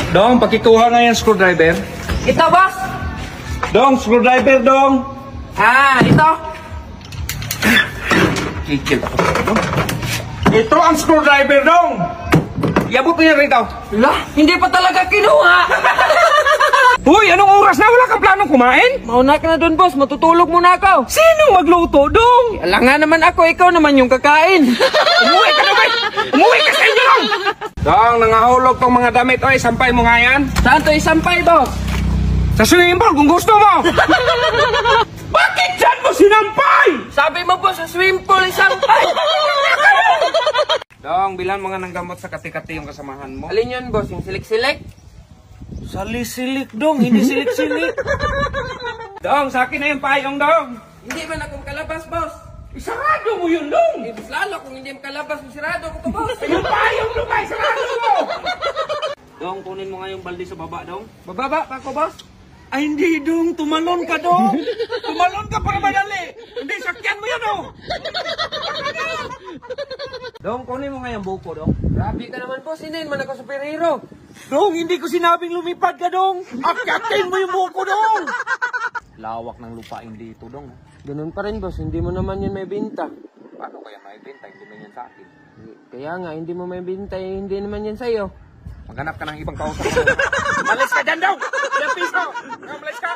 Dong, pakikuha nga yung screwdriver. Ito, boss. Dong, screwdriver, dong. Ito. Kikil ako sa dong. Ito ang screwdriver, dong. Iabot mo yan rito. Lah, hindi pa talaga kinuha. Uy, anong oras na? Wala ka planong kumain? Mauna ka na doon, boss. Matutulog muna ako. Sino magluto, dong? Alam nga naman ako, ikaw naman yung kakain. Umuwi ka na ba? Umuwi ka sa inyo, dong. Dong, nangahulog tong mga damit. Oy, sampay mo nga yan. Saan to isampay, boss? Sa swimming pool kung gusto mo. Bakit dyan mo sinampay? Sabi mo, boss, sa swimming pool isampay. Dong, bilan mga nang gamot sa kati-kati yung kasamahan mo. Alin yun, boss? Yung silik-silik? Sali-silik, dong. Hindi silik-silik. Dong, sa akin na yung payong, dong. Hindi man ako makalabas, boss. Isarado mo yun, dong. Mas lalo kung hindi makalabas, masirado ko to, boss. Yung payong, dong, ay sarado mo. Dong, kunin mo nga yung balde sa baba, dong. Bababa pa ako, boss. Ay, hindi, dong. Tumalon ka, dong. Tumalon ka para madali. Hindi, sakyan mo yan, dong. Dong, kunin mo nga yung buko, dong. Grabe ka naman, boss. Hindi man ako superhero. Dong, hindi ko sinabing lumipad ka, dong. Akyatin mo yung buko, dong. Lawak ng lupain dito, dong. Ganun pa rin, boss. Hindi mo naman yun may binta. Paano kaya may benta? Hindi man yan sa akin. Kaya nga, hindi mo may binta. Hindi naman yan sa'yo. Maghanap ka ng ibang kausap. Malis ka dyan, dong. Ilang piso. Malis ka.